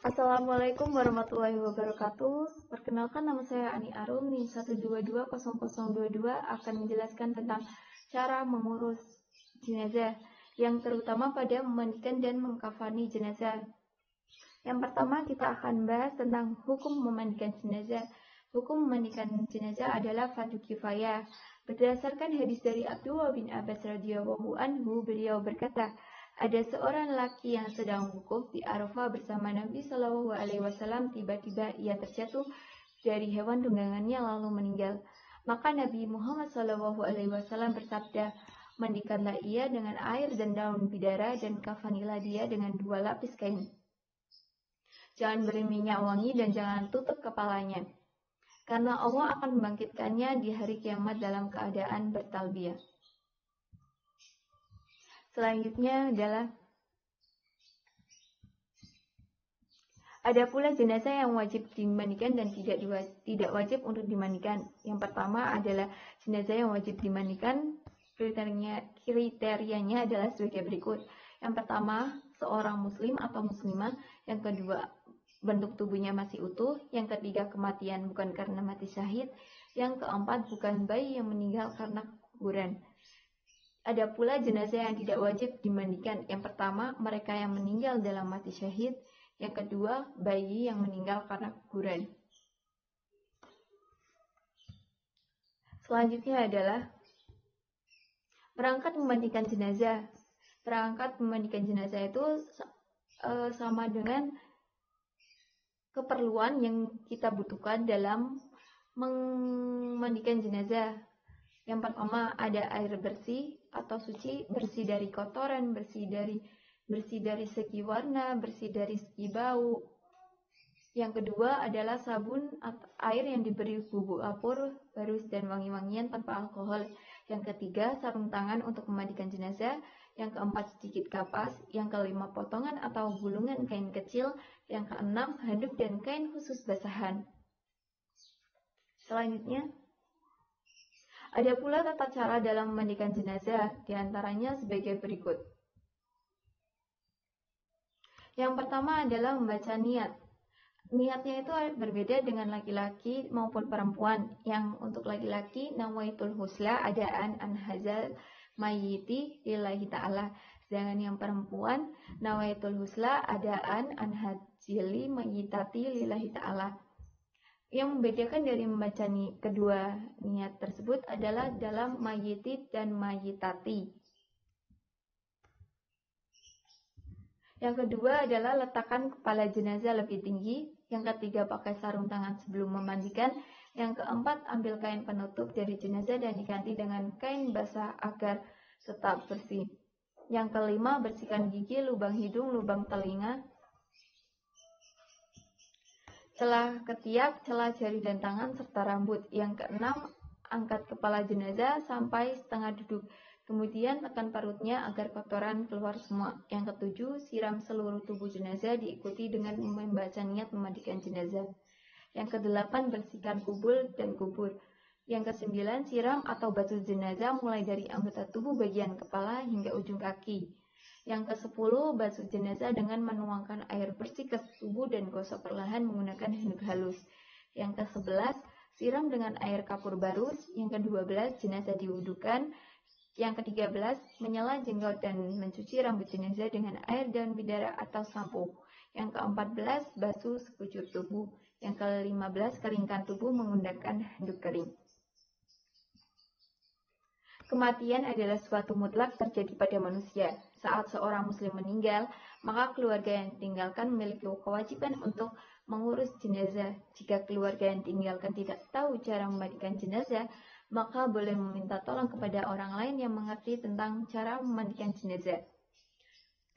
Assalamualaikum warahmatullahi wabarakatuh. Perkenalkan, nama saya Ani Arum, NIM 1220022 akan menjelaskan tentang cara mengurus jenazah, yang terutama pada memandikan dan mengkafani jenazah. Yang pertama, kita akan bahas tentang hukum memandikan jenazah. Hukum memandikan jenazah adalah fardu kifayah. Berdasarkan hadis dari Abdullah bin Abbas radhiyallahu anhu, beliau berkata, ada seorang laki yang sedang wukuf di Arafah bersama Nabi Shallallahu Alaihi Wasallam. Tiba-tiba ia terjatuh dari hewan tunggangannya lalu meninggal. Maka Nabi Muhammad Shallallahu Alaihi Wasallam bersabda, mandikanlah ia dengan air dan daun bidara dan kafanilah dia dengan 2 lapis kain. Jangan beri minyak wangi dan jangan tutup kepalanya, karena Allah akan membangkitkannya di hari kiamat dalam keadaan bertalbiyah. Selanjutnya adalah ada pula jenazah yang wajib dimandikan dan tidak wajib untuk dimandikan. Yang pertama adalah jenazah yang wajib dimandikan. Kriterianya adalah sebagai berikut. Yang pertama, seorang muslim atau muslimah. Yang kedua, bentuk tubuhnya masih utuh. Yang ketiga, kematian bukan karena mati syahid. Yang keempat, bukan bayi yang meninggal karena keguguran. Ada pula jenazah yang tidak wajib dimandikan. Yang pertama, mereka yang meninggal dalam mati syahid. Yang kedua, bayi yang meninggal karena keguguran. Selanjutnya adalah perangkat memandikan jenazah. Perangkat memandikan jenazah itu sama dengan keperluan yang kita butuhkan dalam memandikan jenazah. Yang pertama, ada air bersih atau suci, bersih dari kotoran, bersih dari segi warna, bersih dari segi bau. Yang kedua adalah sabun atau air yang diberi bubuk kapur, barus, dan wangi-wangian tanpa alkohol. Yang ketiga, sarung tangan untuk memandikan jenazah. Yang keempat, sedikit kapas. Yang kelima, potongan atau gulungan kain kecil. Yang keenam, handuk dan kain khusus basahan. Selanjutnya, ada pula tata cara dalam memandikan jenazah, diantaranya sebagai berikut. Yang pertama adalah membaca niat. Niatnya itu berbeda dengan laki-laki maupun perempuan. Yang untuk laki-laki, nawaitul husla adaan an hazal mayyiti lillahi ta'ala. Sedangkan yang perempuan, nawaitul husla adaan an hajili mayyitati lillahi ta'ala. Yang membedakan dari membaca kedua niat tersebut adalah dalam mayyiti dan mayyitati. Yang kedua adalah letakkan kepala jenazah lebih tinggi. Yang ketiga, pakai sarung tangan sebelum memandikan. Yang keempat, ambil kain penutup dari jenazah dan diganti dengan kain basah agar tetap bersih. Yang kelima, bersihkan gigi, lubang hidung, lubang telinga, celah ketiak, celah jari dan tangan, serta rambut. Yang keenam, angkat kepala jenazah sampai setengah duduk. Kemudian tekan perutnya agar kotoran keluar semua. Yang ketujuh, siram seluruh tubuh jenazah diikuti dengan membaca niat memandikan jenazah. Yang kedelapan, bersihkan kubul dan kubur. Yang kesembilan, siram atau basuh jenazah mulai dari anggota tubuh bagian kepala hingga ujung kaki. Yang kesepuluh, basuh jenazah dengan menuangkan air bersih ke tubuh dan gosok perlahan menggunakan handuk halus. Yang ke-11, siram dengan air kapur barus. Yang ke-12, jenazah diwudukan. Yang ke-13, menyela jenggot dan mencuci rambut jenazah dengan air daun bidara atau sampo. Yang ke-14, basuh sekujur tubuh. Yang ke-15, keringkan tubuh menggunakan handuk kering. Kematian adalah suatu mutlak terjadi pada manusia. Saat seorang muslim meninggal, maka keluarga yang ditinggalkan memiliki kewajiban untuk mengurus jenazah. Jika keluarga yang ditinggalkan tidak tahu cara memandikan jenazah, maka boleh meminta tolong kepada orang lain yang mengerti tentang cara memandikan jenazah.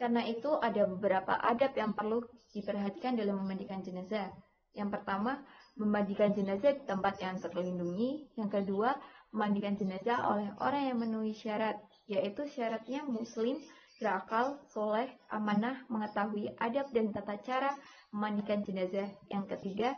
Karena itu ada beberapa adab yang perlu diperhatikan dalam memandikan jenazah. Yang pertama, memandikan jenazah di tempat yang terlindungi. Yang kedua, memandikan jenazah oleh orang yang memenuhi syarat, yaitu syaratnya muslim, berakal, soleh, amanah, mengetahui adab dan tata cara memandikan jenazah. Yang ketiga,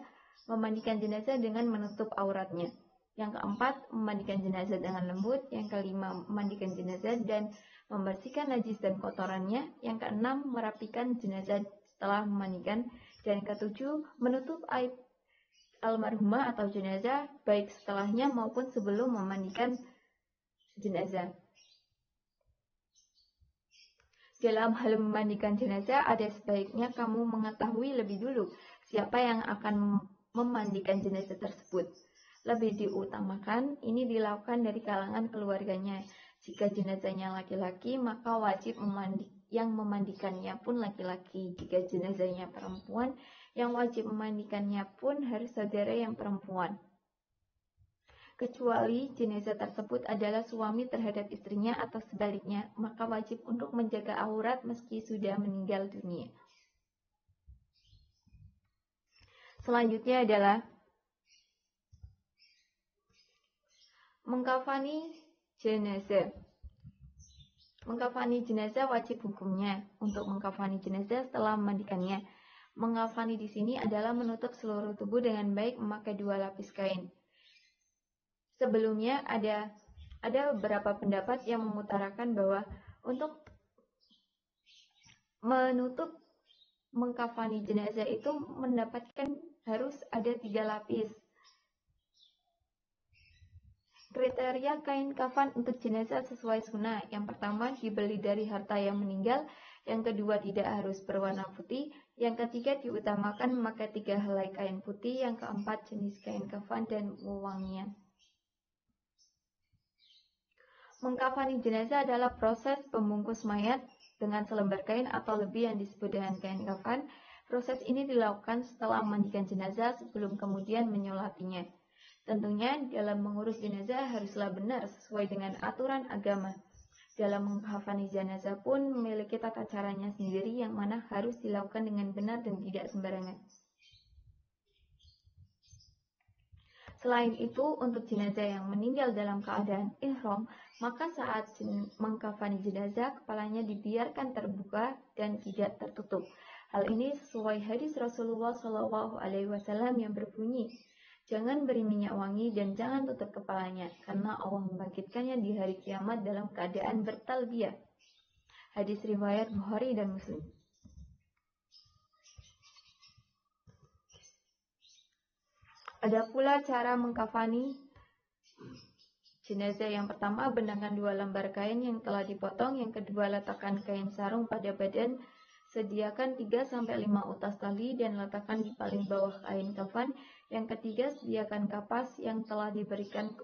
memandikan jenazah dengan menutup auratnya. Yang keempat, memandikan jenazah dengan lembut. Yang kelima, memandikan jenazah dan membersihkan najis dan kotorannya. Yang keenam, merapikan jenazah setelah memandikan Dan ketujuh, menutup aib almarhumah atau jenazah baik setelahnya maupun sebelum memandikan jenazah. Dalam hal memandikan jenazah, ada sebaiknya kamu mengetahui lebih dulu siapa yang akan memandikan jenazah tersebut. Lebih diutamakan, ini dilakukan dari kalangan keluarganya. Jika jenazahnya laki-laki, maka wajib yang memandikannya pun laki-laki. Jika jenazahnya perempuan, yang wajib memandikannya pun harus saudara yang perempuan. Kecuali jenazah tersebut adalah suami terhadap istrinya atau sebaliknya, maka wajib untuk menjaga aurat meski sudah meninggal dunia. Selanjutnya adalah mengkafani jenazah. Mengkafani jenazah wajib hukumnya. Untuk mengkafani jenazah setelah memandikannya, mengkafani di sini adalah menutup seluruh tubuh dengan baik memakai 2 lapis kain. Sebelumnya ada beberapa pendapat yang mengutarakan bahwa untuk menutup mengkafani jenazah itu mendapatkan harus ada 3 lapis. Kriteria kain kafan untuk jenazah sesuai sunnah. Yang pertama, dibeli dari harta yang meninggal. Yang kedua, tidak harus berwarna putih. Yang ketiga, diutamakan memakai 3 helai kain putih. Yang keempat, jenis kain kafan dan wewangian. Mengkafani jenazah adalah proses pembungkus mayat dengan selembar kain atau lebih yang disebut dengan kain kafan. Proses ini dilakukan setelah memandikan jenazah sebelum kemudian menyolatinya. Tentunya dalam mengurus jenazah haruslah benar sesuai dengan aturan agama. Dalam mengkafani jenazah pun memiliki tata caranya sendiri yang mana harus dilakukan dengan benar dan tidak sembarangan. Selain itu, untuk jenazah yang meninggal dalam keadaan ihram, maka saat mengkafani jenazah, kepalanya dibiarkan terbuka dan tidak tertutup. Hal ini sesuai hadis Rasulullah SAW yang berbunyi, jangan beri minyak wangi dan jangan tutup kepalanya, karena Allah membangkitkannya di hari kiamat dalam keadaan bertalbiyah. Hadis riwayat Bukhari dan Muslim. Ada pula cara mengkafani jenazah. Yang pertama, benangkan 2 lembar kain yang telah dipotong. Yang kedua, letakkan kain sarung pada badan. Sediakan 3-5 utas tali dan letakkan di paling bawah kain kafan. Yang ketiga, sediakan kapas yang telah diberikan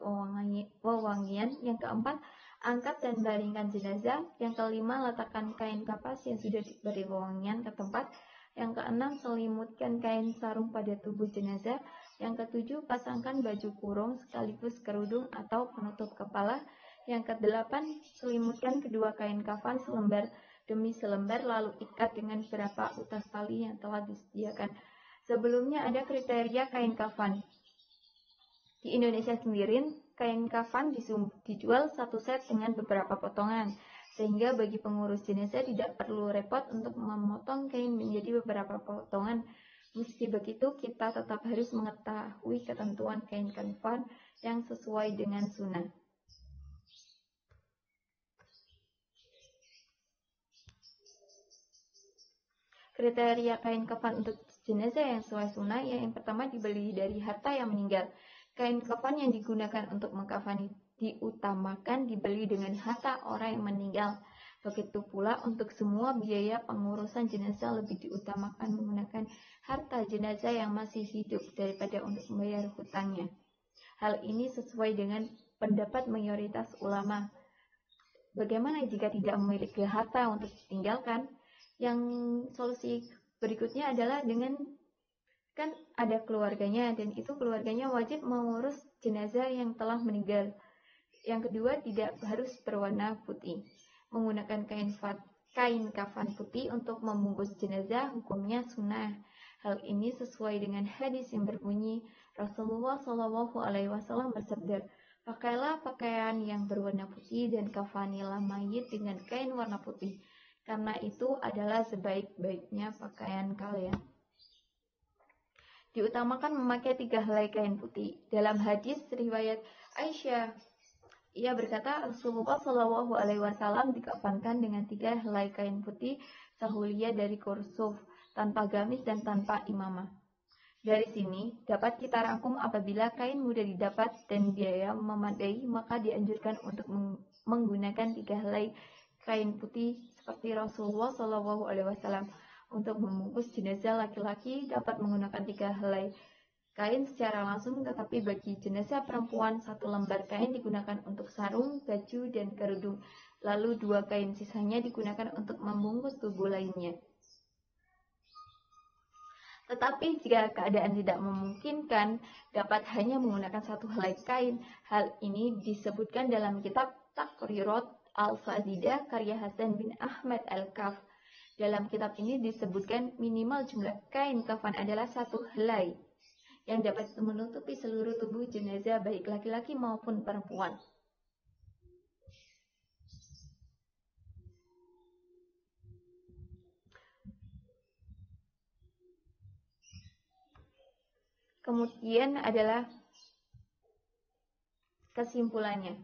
wewangian. Yang keempat, angkat dan baringkan jenazah. Yang kelima, letakkan kain kapas yang sudah diberi wewangian ke tempat. Yang keenam, selimutkan kain sarung pada tubuh jenazah. Yang ketujuh, pasangkan baju kurung sekaligus kerudung atau penutup kepala. Yang kedelapan, selimutkan kedua kain kafan selembar demi selembar, lalu ikat dengan beberapa utas tali yang telah disediakan. Sebelumnya ada kriteria kain kafan. Di Indonesia sendiri, kain kafan dijual satu set dengan beberapa potongan, sehingga bagi pengurus jenazah tidak perlu repot untuk memotong kain menjadi beberapa potongan. Meski begitu, kita tetap harus mengetahui ketentuan kain kafan yang sesuai dengan sunnah. Kriteria kain kafan untuk jenazah yang sesuai sunnah, yang pertama dibeli dari harta yang meninggal. Kain kafan yang digunakan untuk mengkafani diutamakan dibeli dengan harta orang yang meninggal. Begitu pula untuk semua biaya pengurusan jenazah lebih diutamakan menggunakan harta jenazah yang masih hidup daripada untuk membayar hutangnya. Hal ini sesuai dengan pendapat mayoritas ulama. Bagaimana jika tidak memiliki harta untuk ditinggalkan? Yang solusi berikutnya adalah dengan kan ada keluarganya dan itu keluarganya wajib mengurus jenazah yang telah meninggal. Yang kedua, tidak harus berwarna putih. Menggunakan kain kafan putih untuk membungkus jenazah hukumnya sunnah. Hal ini sesuai dengan hadis yang berbunyi Rasulullah SAW bersabda, pakailah pakaian yang berwarna putih dan kafanilah mayit dengan kain warna putih, karena itu adalah sebaik-baiknya pakaian kalian. Diutamakan memakai 3 helai kain putih. Dalam hadis riwayat Aisyah, ia berkata, Rasulullah SAW dikafankan dengan 3 helai kain putih sahulia dari kursuf. tanpa gamis dan tanpa imamah. Dari sini dapat kita rangkum apabila kain mudah didapat dan biaya memadai, maka dianjurkan untuk menggunakan 3 helai kain putih seperti Rasulullah SAW. Untuk membungkus jenazah laki-laki dapat menggunakan 3 helai kain secara langsung, tetapi bagi jenazah perempuan 1 lembar kain digunakan untuk sarung, baju, dan kerudung, lalu 2 kain sisanya digunakan untuk membungkus tubuh lainnya. Tetapi jika keadaan tidak memungkinkan, dapat hanya menggunakan 1 helai kain. Hal ini disebutkan dalam kitab Taqrirat Al-Fadidah karya Hasan bin Ahmad Al-Kaf. Dalam kitab ini disebutkan minimal jumlah kain kafan adalah 1 helai yang dapat menutupi seluruh tubuh jenazah baik laki-laki maupun perempuan. Kemudian adalah kesimpulannya.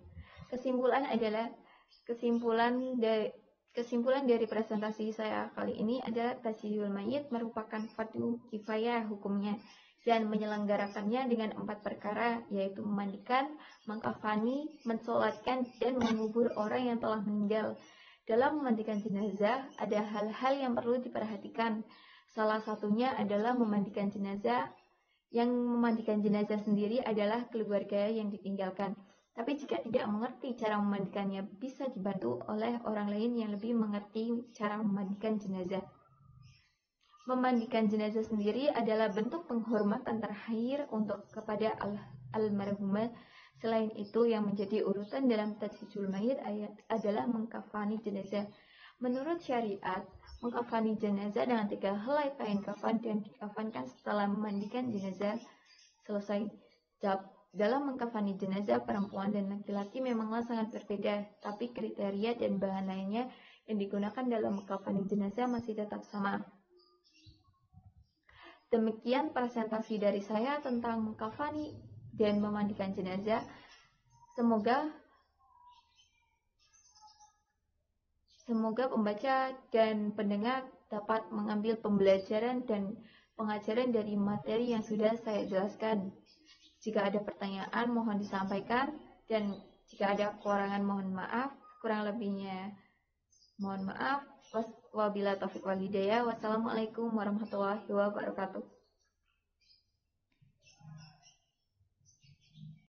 Kesimpulan dari presentasi saya kali ini adalah tasyiyul mayit merupakan fardu kifayah hukumnya dan menyelenggarakannya dengan 4 perkara, yaitu memandikan, mengkafani, mensolatkan, dan mengubur orang yang telah meninggal. Dalam memandikan jenazah ada hal-hal yang perlu diperhatikan. Salah satunya adalah memandikan jenazah. Yang memandikan jenazah sendiri adalah keluarga yang ditinggalkan. Tapi jika tidak mengerti cara memandikannya, bisa dibantu oleh orang lain yang lebih mengerti cara memandikan jenazah. Memandikan jenazah sendiri adalah bentuk penghormatan terakhir kepada almarhumah. Selain itu, yang menjadi urutan dalam tasyiyul mayit adalah mengkafani jenazah. Menurut syariat, mengkafani jenazah dengan 3 helai kain kafan dan dikafankan setelah memandikan jenazah selesai. Dalam mengkafani jenazah perempuan dan laki-laki memanglah sangat berbeda, tapi kriteria dan bahan lainnya yang digunakan dalam mengkafani jenazah masih tetap sama. Demikian presentasi dari saya tentang mengkafani dan memandikan jenazah. Semoga pembaca dan pendengar dapat mengambil pembelajaran dan pengajaran dari materi yang sudah saya jelaskan. Jika ada pertanyaan mohon disampaikan, dan jika ada kekurangan mohon maaf. Kurang lebihnya mohon maaf. Wabillahi taufiq wal hidayah. Wassalamualaikum warahmatullahi wabarakatuh.